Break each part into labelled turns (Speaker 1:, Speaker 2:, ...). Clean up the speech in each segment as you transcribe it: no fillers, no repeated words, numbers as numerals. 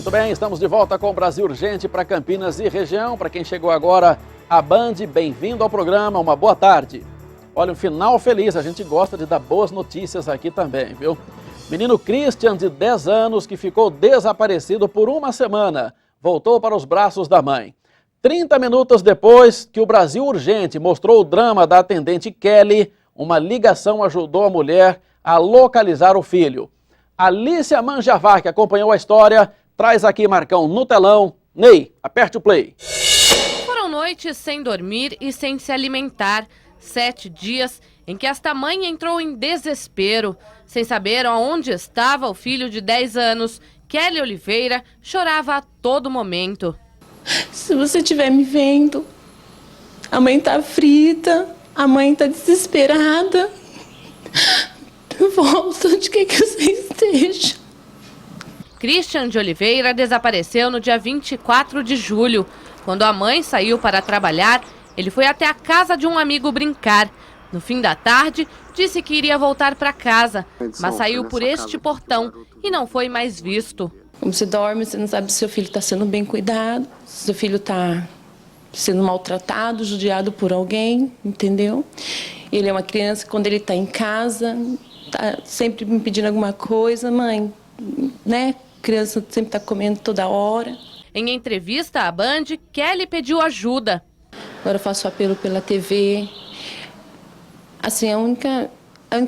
Speaker 1: Muito bem, estamos de volta com o Brasil Urgente para Campinas e região. Para quem chegou agora, a Band, bem-vindo ao programa, uma boa tarde. Olha, um final feliz, a gente gosta de dar boas notícias aqui também, viu? Menino Christian, de 10 anos, que ficou desaparecido por uma semana, voltou para os braços da mãe. 30 minutos depois que o Brasil Urgente mostrou o drama da atendente Kelly, uma ligação ajudou a mulher a localizar o filho. Alícia Manjavá, que acompanhou a história, traz aqui, Marcão, no telão. Ney, aperte o play.
Speaker 2: Foram noites sem dormir e sem se alimentar. 7 dias em que esta mãe entrou em desespero. Sem saber aonde estava o filho de 10 anos, Kelly Oliveira chorava a todo momento.
Speaker 3: Se você estiver me vendo, a mãe tá frita, a mãe tá desesperada. Volta onde quer que você esteja.
Speaker 2: Christian de Oliveira desapareceu no dia 24 de julho. Quando a mãe saiu para trabalhar, ele foi até a casa de um amigo brincar. No fim da tarde, disse que iria voltar para casa, mas saiu por este portão e não foi mais visto.
Speaker 3: Como você dorme, você não sabe se seu filho está sendo bem cuidado, se seu filho está sendo maltratado, judiado por alguém, entendeu? Ele é uma criança que, quando ele está em casa, tá sempre me pedindo alguma coisa, mãe, né? A criança sempre está comendo toda hora.
Speaker 2: Em entrevista à Band, Kelly pediu ajuda.
Speaker 3: Agora eu faço apelo pela TV. Assim, a única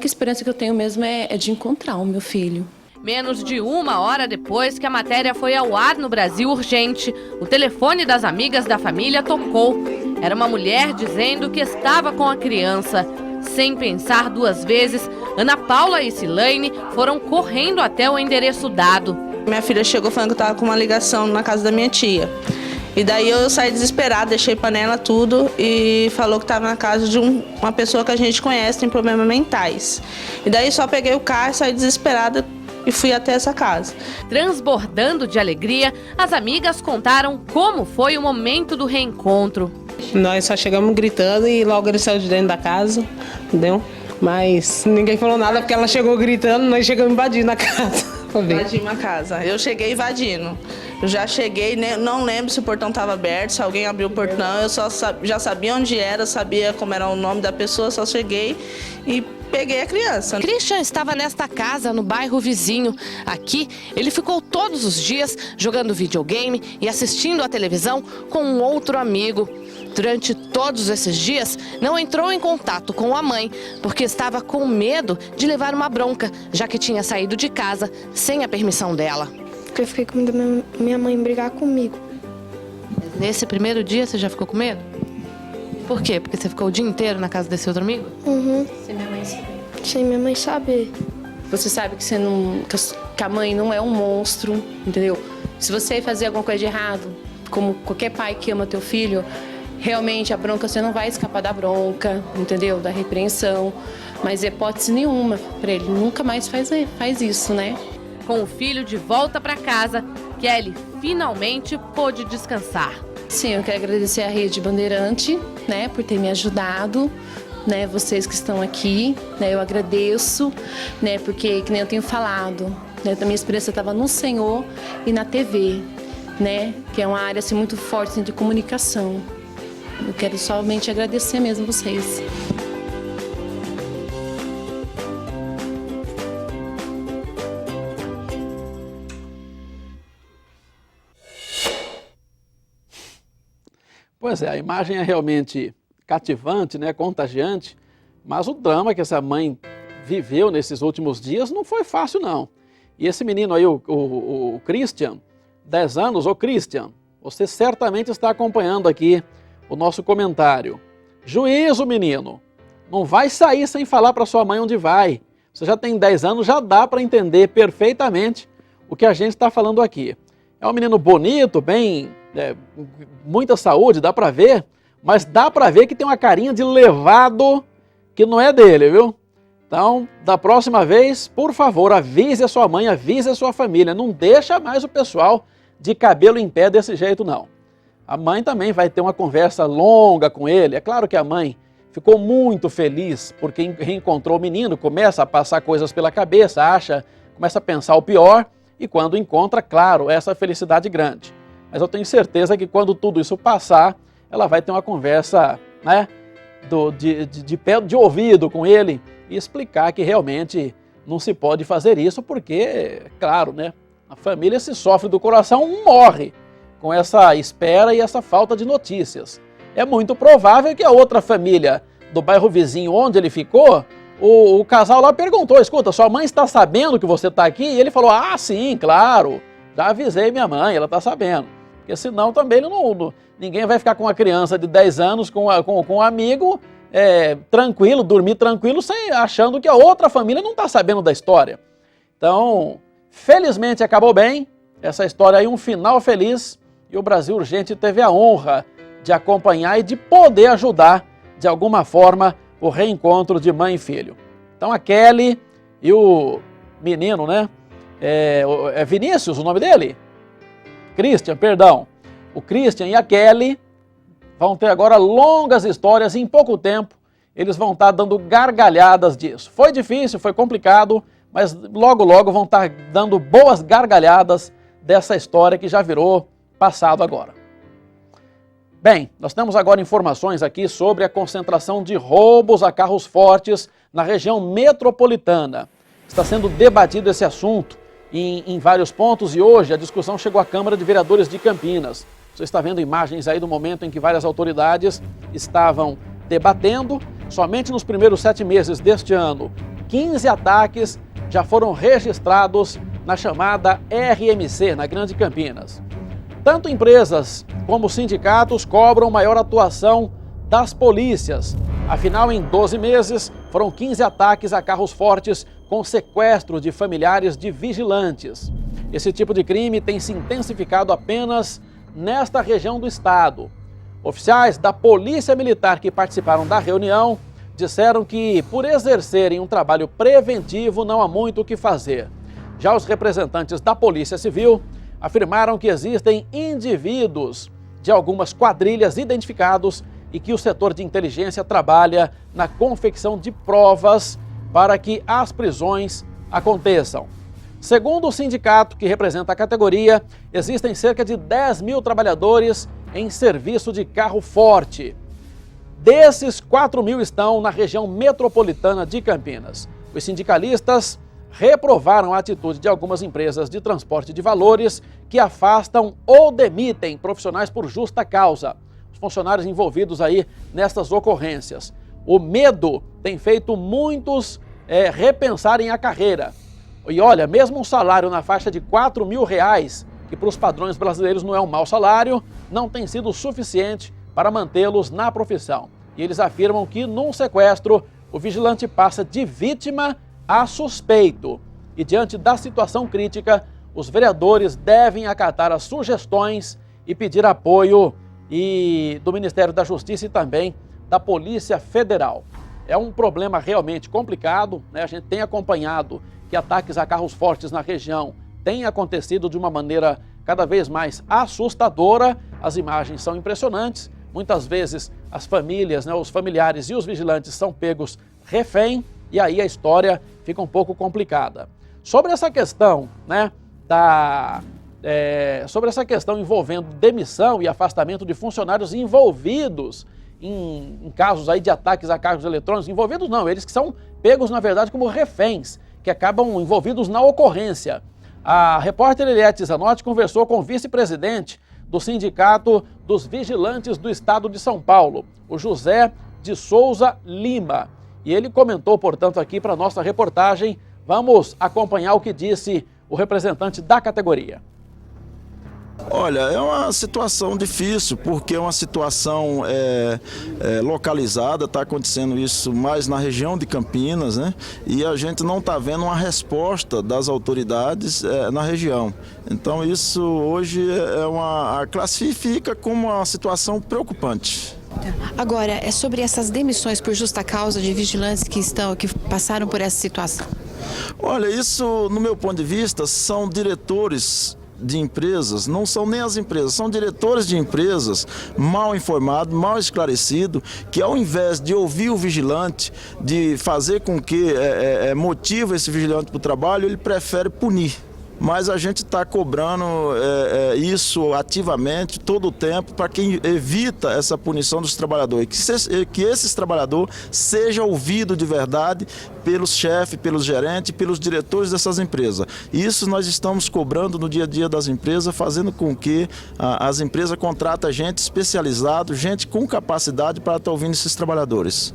Speaker 3: esperança que eu tenho mesmo é de encontrar o meu filho.
Speaker 2: Menos de uma hora depois que a matéria foi ao ar no Brasil Urgente, o telefone das amigas da família tocou. Era uma mulher dizendo que estava com a criança. Sem pensar duas vezes, Ana Paula e Silane foram correndo até o endereço dado.
Speaker 4: Minha filha chegou falando que estava com uma ligação na casa da minha tia. E daí eu saí desesperada, deixei panela, tudo, e falou que estava na casa de uma pessoa que a gente conhece, tem problemas mentais. E daí só peguei o carro, saí desesperada e fui até essa casa.
Speaker 2: Transbordando de alegria, as amigas contaram como foi o momento do reencontro.
Speaker 5: Nós só chegamos gritando e logo ele saiu de dentro da casa, entendeu? Mas ninguém falou nada porque ela chegou gritando, nós chegamos invadindo a casa.
Speaker 4: Invadimos a casa. Eu cheguei invadindo. Eu já cheguei, não lembro se o portão estava aberto, se alguém abriu o portão. Eu já sabia onde era, sabia como era o nome da pessoa, só cheguei e peguei a criança.
Speaker 2: Christian estava nesta casa no bairro vizinho. Aqui, ele ficou todos os dias jogando videogame e assistindo à televisão com um outro amigo. Durante todos esses dias, não entrou em contato com a mãe, porque estava com medo de levar uma bronca, já que tinha saído de casa sem a permissão dela.
Speaker 6: Porque eu fiquei com medo da minha mãe brigar comigo.
Speaker 2: Nesse primeiro dia, você já ficou com medo? Por quê? Porque você ficou o dia inteiro na casa desse outro amigo?
Speaker 6: Uhum.
Speaker 3: Sem minha mãe saber.
Speaker 6: Sem minha mãe saber.
Speaker 3: Você sabe que a mãe não é um monstro, entendeu? Se você fazer alguma coisa de errado, como qualquer pai que ama teu filho, realmente a bronca, você não vai escapar da bronca, entendeu? Da repreensão. Mas hipótese nenhuma para ele nunca mais faz isso, né?
Speaker 2: Com o filho de volta para casa, Kelly finalmente pôde descansar.
Speaker 3: Sim, eu quero agradecer à Rede Bandeirante, né, por ter me ajudado, né, vocês que estão aqui, né, eu agradeço, né, porque, que nem eu tenho falado, né, a minha experiência estava no Senhor e na TV, né, que é uma área assim, muito forte assim, de comunicação. Eu quero somente agradecer mesmo vocês.
Speaker 1: Pois é, a imagem é realmente cativante, né, contagiante, mas o drama que essa mãe viveu nesses últimos dias não foi fácil, não. E esse menino aí, o Christian, 10 anos, ô Christian, você certamente está acompanhando aqui o nosso comentário. Juízo, menino, não vai sair sem falar para sua mãe onde vai. Você já tem 10 anos, já dá para entender perfeitamente o que a gente está falando aqui. É um menino bonito, bem... muita saúde, dá pra ver, mas dá pra ver que tem uma carinha de levado que não é dele, viu? Então, da próxima vez, por favor, avise a sua mãe, avise a sua família, não deixa mais o pessoal de cabelo em pé desse jeito, não. A mãe também vai ter uma conversa longa com ele, é claro que a mãe ficou muito feliz porque reencontrou o menino, começa a passar coisas pela cabeça, começa a pensar o pior, e quando encontra, claro, essa felicidade grande. Mas eu tenho certeza que quando tudo isso passar, ela vai ter uma conversa, né, de pé de ouvido com ele e explicar que realmente não se pode fazer isso porque, claro, né, a família se sofre do coração, morre com essa espera e essa falta de notícias. É muito provável que a outra família do bairro vizinho onde ele ficou, o casal lá perguntou, escuta, sua mãe está sabendo que você está aqui? E ele falou, ah, sim, claro, já avisei minha mãe, ela está sabendo. Porque senão também ninguém vai ficar com uma criança de 10 anos, com um amigo, tranquilo, dormir tranquilo, achando que a outra família não está sabendo da história. Então, felizmente acabou bem, essa história aí, um final feliz, e o Brasil Urgente teve a honra de acompanhar e de poder ajudar, de alguma forma, o reencontro de mãe e filho. Então a Kelly e o menino, né? É Vinícius o nome dele? Christian, perdão. O Christian e a Kelly vão ter agora longas histórias e em pouco tempo eles vão estar dando gargalhadas disso. Foi difícil, foi complicado, mas logo logo vão estar dando boas gargalhadas dessa história que já virou passado agora. Bem, nós temos agora informações aqui sobre a concentração de roubos a carros fortes na região metropolitana. Está sendo debatido esse assunto em vários pontos e hoje a discussão chegou à Câmara de Vereadores de Campinas. Você está vendo imagens aí do momento em que várias autoridades estavam debatendo. Somente nos primeiros 7 meses deste ano, 15 ataques já foram registrados na chamada RMC, na Grande Campinas. Tanto empresas como sindicatos cobram maior atuação das polícias. Afinal, em 12 meses, foram 15 ataques a carros fortes com sequestro de familiares de vigilantes. Esse tipo de crime tem se intensificado apenas nesta região do estado. Oficiais da Polícia Militar que participaram da reunião disseram que, por exercerem um trabalho preventivo, não há muito o que fazer. Já os representantes da Polícia Civil afirmaram que existem indivíduos de algumas quadrilhas identificados e que o setor de inteligência trabalha na confecção de provas para que as prisões aconteçam. Segundo o sindicato que representa a categoria, existem cerca de 10 mil trabalhadores em serviço de carro forte. Desses, 4 mil estão na região metropolitana de Campinas. Os sindicalistas reprovaram a atitude de algumas empresas de transporte de valores que afastam ou demitem profissionais por justa causa. Os funcionários envolvidos aí nestas ocorrências. O medo tem feito muitos repensarem a carreira. E olha, mesmo um salário na faixa de R$4 mil, que para os padrões brasileiros não é um mau salário, não tem sido suficiente para mantê-los na profissão. E eles afirmam que num sequestro, o vigilante passa de vítima a suspeito. E diante da situação crítica, os vereadores devem acatar as sugestões e pedir apoio do Ministério da Justiça e também da Polícia Federal. É um problema realmente complicado, né? A gente tem acompanhado que ataques a carros fortes na região têm acontecido de uma maneira cada vez mais assustadora. As imagens são impressionantes. Muitas vezes as famílias, né, os familiares e os vigilantes são pegos refém e aí a história fica um pouco complicada. Sobre essa questão, né, sobre essa questão envolvendo demissão e afastamento de funcionários envolvidos em casos aí de ataques a cargos eletrônicos, envolvidos não, eles que são pegos na verdade como reféns, que acabam envolvidos na ocorrência. A repórter Eliette Zanotti conversou com o vice-presidente do Sindicato dos Vigilantes do Estado de São Paulo, o José de Souza Lima. E ele comentou, portanto, aqui para a nossa reportagem. Vamos acompanhar o que disse o representante da categoria.
Speaker 7: Olha, é uma situação difícil, porque é uma situação localizada, está acontecendo isso mais na região de Campinas, né? E a gente não está vendo uma resposta das autoridades na região. Então isso hoje classifica como uma situação preocupante.
Speaker 8: Agora, é sobre essas demissões por justa causa de vigilantes que passaram por essa situação.
Speaker 7: Olha, isso, no meu ponto de vista, são diretores de empresas, não são nem as empresas, são diretores de empresas mal informados, mal esclarecidos, que ao invés de ouvir o vigilante, de fazer com que motive esse vigilante para o trabalho, ele prefere punir. mas a gente está cobrando isso ativamente todo o tempo para que evita essa punição dos trabalhadores, que esses trabalhadores sejam ouvidos de verdade pelos chefes, pelos gerentes, pelos diretores dessas empresas. Isso nós estamos cobrando no dia a dia das empresas, fazendo com que as empresas contratem gente especializada, gente com capacidade para estar ouvindo esses trabalhadores.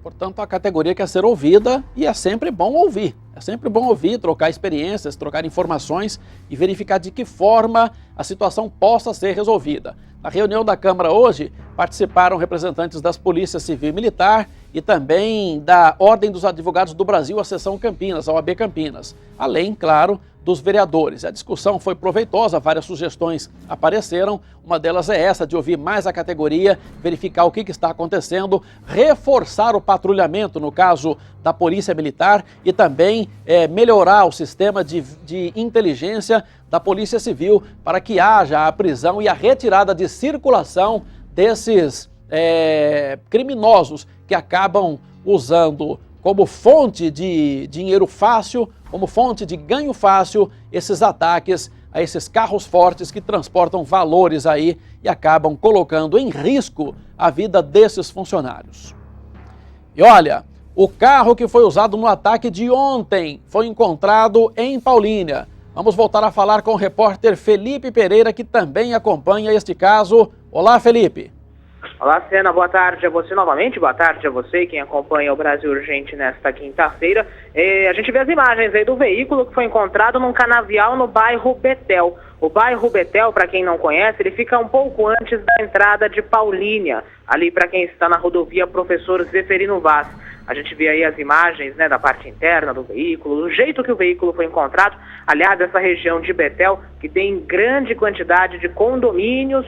Speaker 1: Portanto, a categoria quer ser ouvida e é sempre bom ouvir. É sempre bom ouvir, trocar experiências, trocar informações e verificar de que forma a situação possa ser resolvida. Na reunião da Câmara hoje, participaram representantes das Polícias Civil e Militar e também da Ordem dos Advogados do Brasil, a Seção Campinas, a OAB Campinas. Além, claro, dos vereadores. A discussão foi proveitosa, várias sugestões apareceram. Uma delas é essa, de ouvir mais a categoria, verificar o que está acontecendo, reforçar o patrulhamento, no caso da Polícia Militar, e também melhorar o sistema de inteligência da Polícia Civil para que haja a prisão e a retirada de circulação desses criminosos que acabam usando como fonte de dinheiro fácil, como fonte de ganho fácil, esses ataques a esses carros fortes que transportam valores aí e acabam colocando em risco a vida desses funcionários. E olha, o carro que foi usado no ataque de ontem foi encontrado em Paulínia. Vamos voltar a falar com o repórter Felipe Pereira, que também acompanha este caso. Olá, Felipe.
Speaker 9: Olá, Sena, boa tarde a você novamente, boa tarde a você, quem acompanha o Brasil Urgente nesta quinta-feira. A gente vê as imagens aí do veículo que foi encontrado num canavial no bairro Betel. O bairro Betel, para quem não conhece, ele fica um pouco antes da entrada de Paulínia, ali para quem está na rodovia Professor Zeferino Vaz. A gente vê aí as imagens, né, da parte interna do veículo, do jeito que o veículo foi encontrado. Aliás, essa região de Betel, que tem grande quantidade de condomínios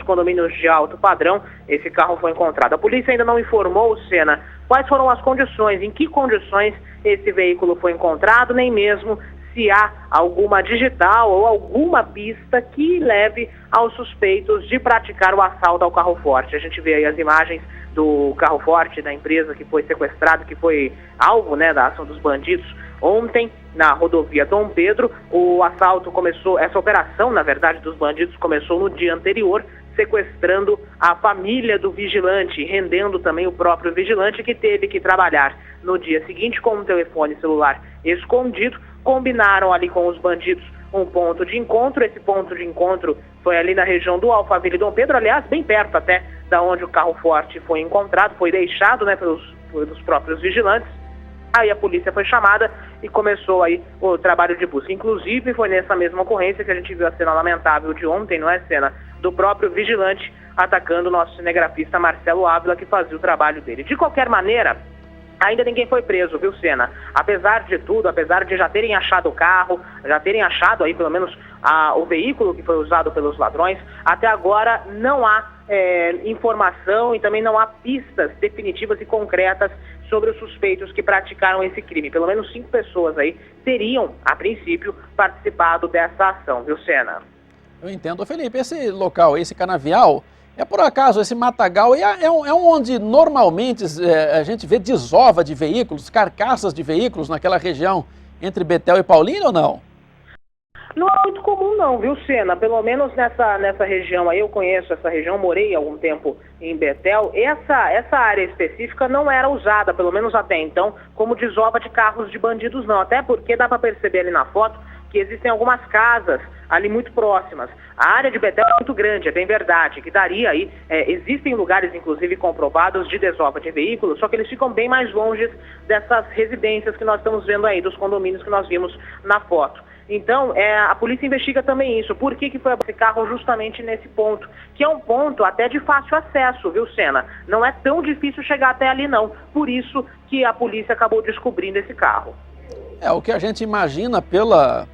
Speaker 9: de alto padrão, esse carro foi encontrado. A polícia ainda não informou, Sena, quais foram as condições, em que condições esse veículo foi encontrado, nem mesmo se há alguma digital ou alguma pista que leve aos suspeitos de praticar o assalto ao carro forte. A gente vê aí as imagens do carro forte da empresa que foi sequestrado, que foi alvo, né, da ação dos bandidos. Ontem, na rodovia Dom Pedro, o assalto começou, essa operação, na verdade, dos bandidos começou no dia anterior, sequestrando a família do vigilante, rendendo também o próprio vigilante, que teve que trabalhar no dia seguinte com um telefone celular escondido. Combinaram ali com os bandidos um ponto de encontro. Esse ponto de encontro foi ali na região do Alphaville Dom Pedro, aliás, bem perto até da onde o carro forte foi encontrado, foi deixado, né, pelos próprios vigilantes. Aí a polícia foi chamada e começou aí o trabalho de busca. Inclusive foi nessa mesma ocorrência que a gente viu a cena lamentável de ontem, não é, cena do próprio vigilante atacando o nosso cinegrafista Marcelo Ávila, que fazia o trabalho dele. De qualquer maneira, ainda ninguém foi preso, viu, Sena? Apesar de tudo, apesar de já terem achado o carro, já terem achado aí pelo menos o veículo que foi usado pelos ladrões, até agora não há informação e também não há pistas definitivas e concretas sobre os suspeitos que praticaram esse crime. Pelo menos 5 pessoas aí teriam, a princípio, participado dessa ação, viu, Sena?
Speaker 1: Eu entendo, Felipe. Esse local, esse canavial, por acaso, esse matagal é onde normalmente a gente vê desova de veículos, carcaças de veículos naquela região entre Betel e Paulínia ou não?
Speaker 9: Não é muito comum não, viu, Sena? Pelo menos nessa região aí, eu conheço essa região, morei há algum tempo em Betel. Essa área específica não era usada, pelo menos até então, como desova de carros de bandidos não. Até porque dá para perceber ali na foto que existem algumas casas ali muito próximas. A área de Betel é muito grande, é bem verdade, que daria aí, existem lugares inclusive comprovados de desova de veículos, só que eles ficam bem mais longe dessas residências que nós estamos vendo aí, dos condomínios que nós vimos na foto. Então, a polícia investiga também isso. Por que foi esse carro justamente nesse ponto? Que é um ponto até de fácil acesso, viu, Sena? Não é tão difícil chegar até ali, não. Por isso que a polícia acabou descobrindo esse carro.
Speaker 1: O que a gente imagina pela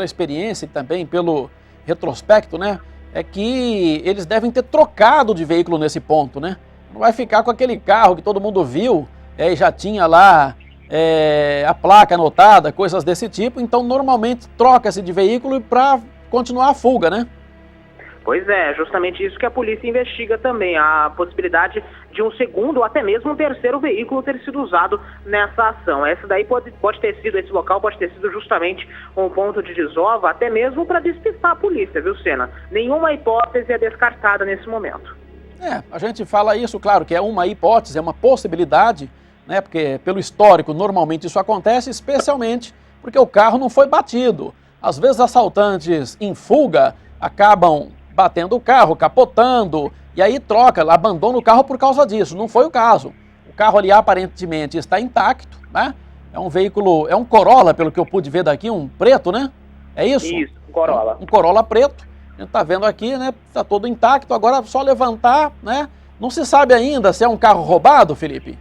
Speaker 1: experiência e também pelo retrospecto, né? É que eles devem ter trocado de veículo nesse ponto, né? Não vai ficar com aquele carro que todo mundo viu e já tinha lá a placa anotada, coisas desse tipo. Então, normalmente, troca-se de veículo para continuar a fuga, né?
Speaker 9: Pois é, justamente isso que a polícia investiga também, a possibilidade de um segundo ou até mesmo um terceiro veículo ter sido usado nessa ação. Esse local pode ter sido justamente um ponto de desova, até mesmo para despistar a polícia, viu, Sena? Nenhuma hipótese é descartada nesse momento.
Speaker 1: A gente fala isso, claro, que é uma hipótese, é uma possibilidade, né? Porque pelo histórico normalmente isso acontece, especialmente porque o carro não foi batido. Às vezes assaltantes em fuga acabam batendo o carro, capotando, e aí abandona o carro por causa disso. Não foi o caso. O carro ali aparentemente está intacto, né? É um veículo, é um Corolla, pelo que eu pude ver daqui, um preto, né? É isso?
Speaker 9: Isso, um Corolla.
Speaker 1: Um Corolla preto. A gente está vendo aqui, né? Está todo intacto, agora é só levantar, né? Não se sabe ainda se é um carro roubado, Felipe?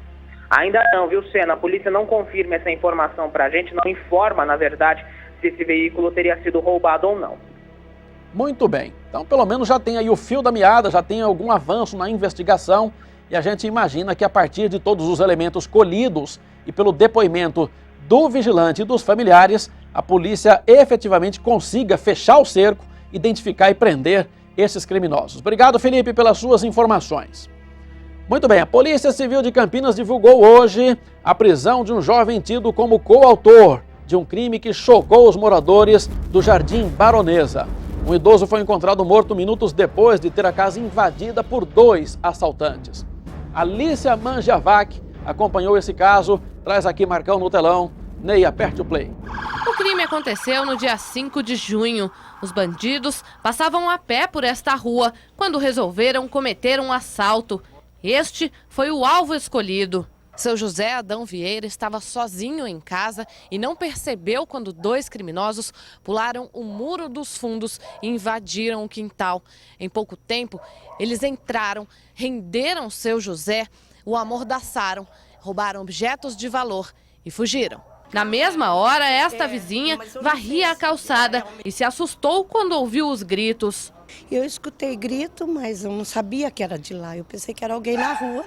Speaker 9: Ainda não, viu, Sena? A polícia não confirma essa informação pra gente, não informa, na verdade, se esse veículo teria sido roubado ou não.
Speaker 1: Muito bem. Então, pelo menos já tem aí o fio da meada, já tem algum avanço na investigação e a gente imagina que a partir de todos os elementos colhidos e pelo depoimento do vigilante e dos familiares, a polícia efetivamente consiga fechar o cerco, identificar e prender esses criminosos. Obrigado, Felipe, pelas suas informações. Muito bem, a Polícia Civil de Campinas divulgou hoje a prisão de um jovem tido como coautor de um crime que chocou os moradores do Jardim Baronesa. Um idoso foi encontrado morto minutos depois de ter a casa invadida por 2 assaltantes. Alicia Mangiavac acompanhou esse caso, traz aqui Marcão no telão. Ney, aperte o play.
Speaker 2: O crime aconteceu no dia 5 de junho. Os bandidos passavam a pé por esta rua quando resolveram cometer um assalto. Este foi o alvo escolhido. Seu José Adão Vieira estava sozinho em casa e não percebeu quando 2 criminosos pularam o muro dos fundos e invadiram o quintal. Em pouco tempo, eles entraram, renderam seu José, o amordaçaram, roubaram objetos de valor e fugiram. Na mesma hora, esta vizinha varria a calçada e se assustou quando ouviu os gritos.
Speaker 10: Eu escutei grito, mas eu não sabia que era de lá. Eu pensei que era alguém na rua.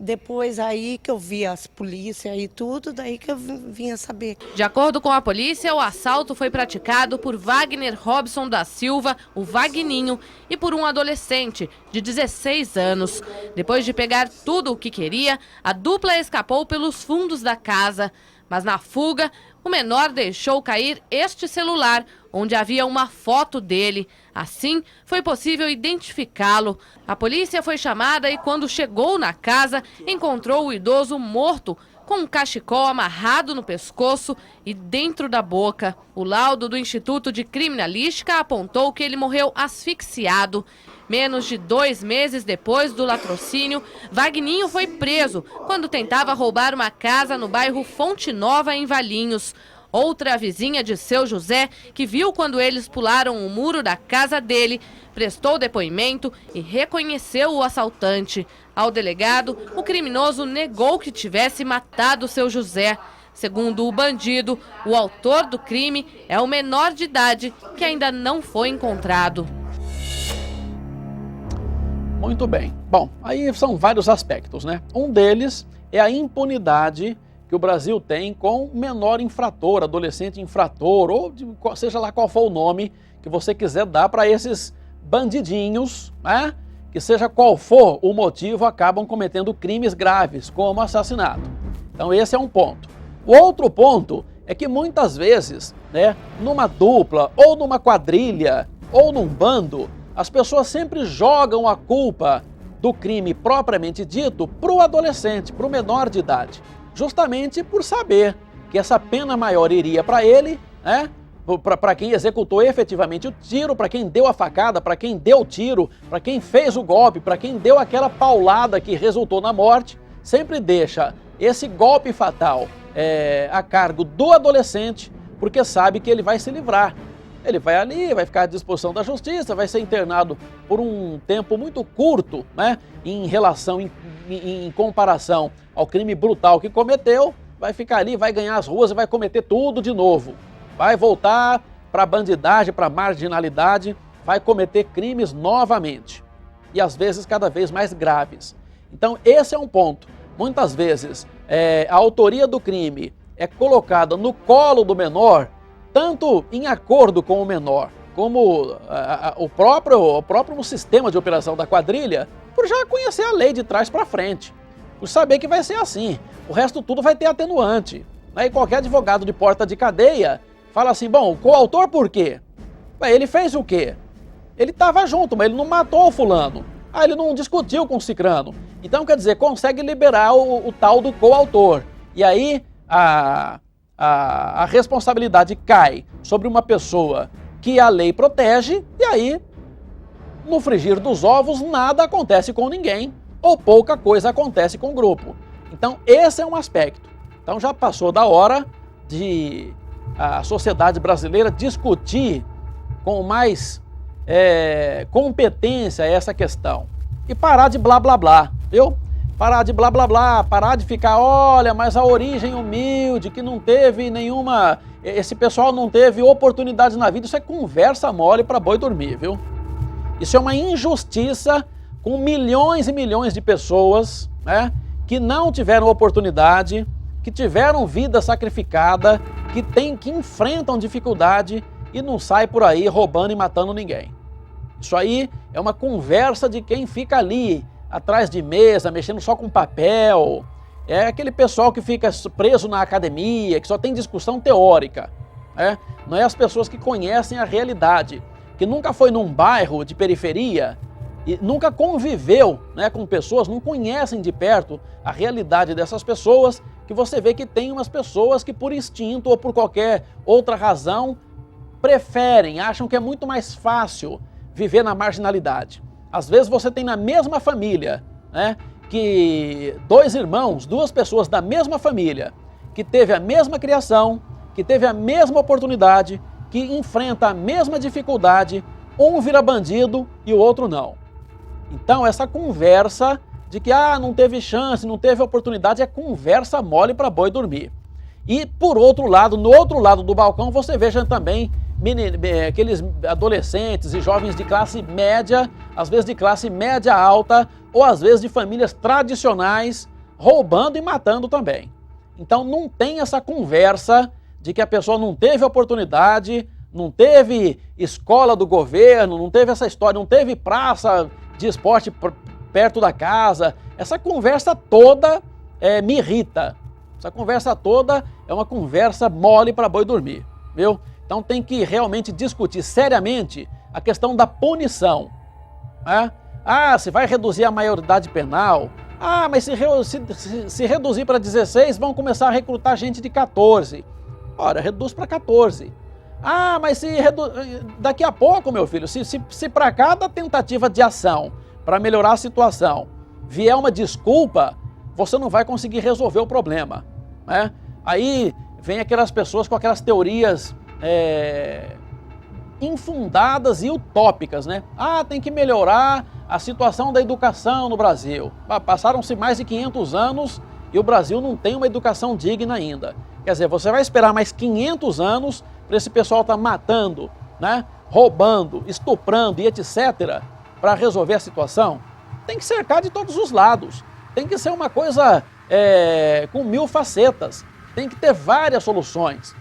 Speaker 10: Depois aí que eu vi as polícias e tudo, daí que eu vinha saber.
Speaker 2: De acordo com a polícia, o assalto foi praticado por Wagner Robson da Silva, o Vagninho, e por um adolescente de 16 anos. Depois de pegar tudo o que queria, a dupla escapou pelos fundos da casa. Mas na fuga, o menor deixou cair este celular, onde havia uma foto dele. Assim, foi possível identificá-lo. A polícia foi chamada e, quando chegou na casa, encontrou o idoso morto, com um cachecol amarrado no pescoço e dentro da boca. O laudo do Instituto de Criminalística apontou que ele morreu asfixiado. Menos de 2 meses depois do latrocínio, Vagninho foi preso quando tentava roubar uma casa no bairro Fonte Nova, em Valinhos. Outra vizinha de seu José, que viu quando eles pularam o muro da casa dele, prestou depoimento e reconheceu o assaltante. Ao delegado, o criminoso negou que tivesse matado seu José. Segundo o bandido, o autor do crime é o menor de idade que ainda não foi encontrado.
Speaker 1: Muito bem. Bom, aí são vários aspectos, né? Um deles é a impunidade que o Brasil tem com menor infrator, adolescente infrator, ou seja lá qual for o nome que você quiser dar para esses bandidinhos, né? Que seja qual for o motivo, acabam cometendo crimes graves, como assassinato. Então esse é um ponto. O outro ponto é que muitas vezes, né, numa dupla, ou numa quadrilha, ou num bando, as pessoas sempre jogam a culpa do crime propriamente dito para o adolescente, para o menor de idade. Justamente por saber que essa pena maior iria para ele, né? Para quem executou efetivamente o tiro, para quem deu a facada, para quem deu o tiro, para quem fez o golpe, para quem deu aquela paulada que resultou na morte, sempre deixa esse golpe fatal a cargo do adolescente, porque sabe que ele vai se livrar. Ele vai ali, vai ficar à disposição da justiça, vai ser internado por um tempo muito curto, né? Em comparação ao crime brutal que cometeu, vai ficar ali, vai ganhar as ruas e vai cometer tudo de novo. Vai voltar para a bandidagem, para a marginalidade, vai cometer crimes novamente. E às vezes cada vez mais graves. Então esse é um ponto. Muitas vezes a autoria do crime é colocada no colo do menor, tanto em acordo com o menor, como o próprio sistema de operação da quadrilha, por já conhecer a lei de trás para frente, por saber que vai ser assim. O resto tudo vai ter atenuante. E qualquer advogado de porta de cadeia fala assim, bom, o coautor por quê? Ele fez o quê? Ele estava junto, mas ele não matou o fulano. Ele não discutiu com o cicrano. Então, quer dizer, consegue liberar o tal do coautor. E aí a responsabilidade cai sobre uma pessoa que a lei protege, e aí, no frigir dos ovos, nada acontece com ninguém, ou pouca coisa acontece com o grupo. Então, esse é um aspecto. Então, já passou da hora de a sociedade brasileira discutir com mais competência essa questão. E parar de blá blá blá, viu? Parar de blá blá blá, parar de ficar, olha, mas a origem humilde, que não teve nenhuma... Esse pessoal não teve oportunidades na vida, isso é conversa mole para boi dormir, viu? Isso é uma injustiça com milhões e milhões de pessoas, né, que não tiveram oportunidade, que tiveram vida sacrificada, que enfrentam dificuldade e não saem por aí roubando e matando ninguém. Isso aí é uma conversa de quem fica ali, atrás de mesa, mexendo só com papel. É aquele pessoal que fica preso na academia, que só tem discussão teórica. Não é as pessoas que conhecem a realidade, que nunca foi num bairro de periferia e nunca conviveu, né, com pessoas, não conhecem de perto a realidade dessas pessoas, que você vê que tem umas pessoas que por instinto ou por qualquer outra razão preferem, acham que é muito mais fácil viver na marginalidade. Às vezes você tem na mesma família, né, que dois irmãos, duas pessoas da mesma família, que teve a mesma criação, que teve a mesma oportunidade, que enfrenta a mesma dificuldade, um vira bandido e o outro não. Então essa conversa de que não teve chance, não teve oportunidade, é conversa mole para boi dormir. E por outro lado, no outro lado do balcão, você veja também aqueles adolescentes e jovens de classe média, às vezes de classe média alta, ou às vezes de famílias tradicionais, roubando e matando também. Então não tem essa conversa de que a pessoa não teve oportunidade, não teve escola do governo, não teve essa história, não teve praça de esporte perto da casa. Essa conversa toda me irrita. Essa conversa toda é uma conversa mole para boi dormir, viu? Então tem que realmente discutir seriamente a questão da punição. Né? Se vai reduzir a maioridade penal. Mas se reduzir para 16, vão começar a recrutar gente de 14. Ora, reduz para 14. Mas daqui a pouco, meu filho, se para cada tentativa de ação para melhorar a situação vier uma desculpa, você não vai conseguir resolver o problema. Né? Aí vem aquelas pessoas com aquelas teorias infundadas e utópicas, né? Tem que melhorar a situação da educação no Brasil. Passaram-se mais de 500 anos e o Brasil não tem uma educação digna ainda. Quer dizer, você vai esperar mais 500 anos para esse pessoal estar matando, né? Roubando, estuprando e etc. para resolver a situação? Tem que cercar de todos os lados. Tem que ser uma coisa com 1000 facetas. Tem que ter várias soluções.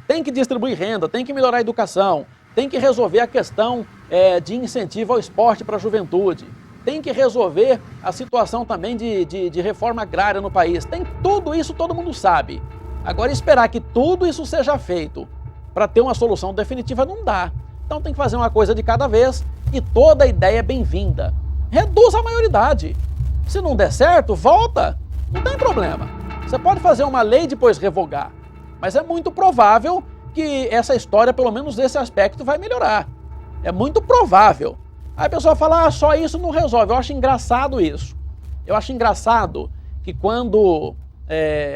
Speaker 1: Tem que distribuir renda, tem que melhorar a educação, tem que resolver a questão de incentivo ao esporte para a juventude, tem que resolver a situação também de reforma agrária no país. Tem tudo isso, todo mundo sabe. Agora, esperar que tudo isso seja feito para ter uma solução definitiva não dá. Então tem que fazer uma coisa de cada vez e toda ideia é bem-vinda. Reduz a maioridade. Se não der certo, volta. Não tem problema. Você pode fazer uma lei e depois revogar. Mas é muito provável que essa história, pelo menos nesse aspecto, vai melhorar. É muito provável. Aí a pessoa fala, só isso não resolve. Eu acho engraçado isso. Eu acho engraçado que quando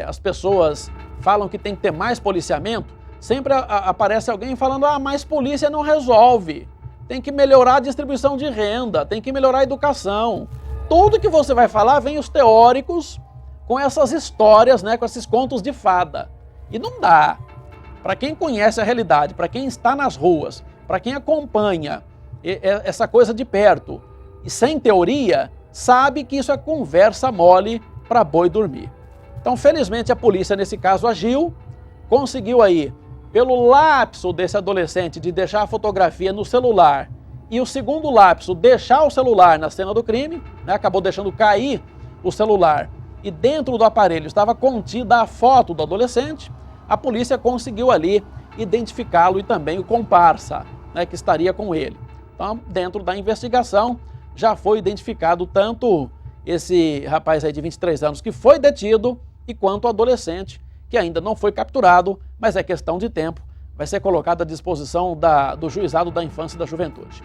Speaker 1: as pessoas falam que tem que ter mais policiamento, sempre aparece alguém falando, mais polícia não resolve. Tem que melhorar a distribuição de renda, tem que melhorar a educação. Tudo que você vai falar, vem os teóricos com essas histórias, né, com esses contos de fada. E não dá. Para quem conhece a realidade, para quem está nas ruas, para quem acompanha essa coisa de perto e sem teoria, sabe que isso é conversa mole para boi dormir. Então, felizmente, a polícia, nesse caso, agiu, conseguiu aí pelo lapso desse adolescente de deixar a fotografia no celular e o segundo lapso, deixar o celular na cena do crime, né, acabou deixando cair o celular e dentro do aparelho estava contida a foto do adolescente, a polícia conseguiu ali identificá-lo e também o comparsa, né, que estaria com ele. Então, dentro da investigação, já foi identificado tanto esse rapaz aí de 23 anos que foi detido e quanto o adolescente que ainda não foi capturado, mas é questão de tempo, vai ser colocado à disposição do Juizado da Infância e da Juventude.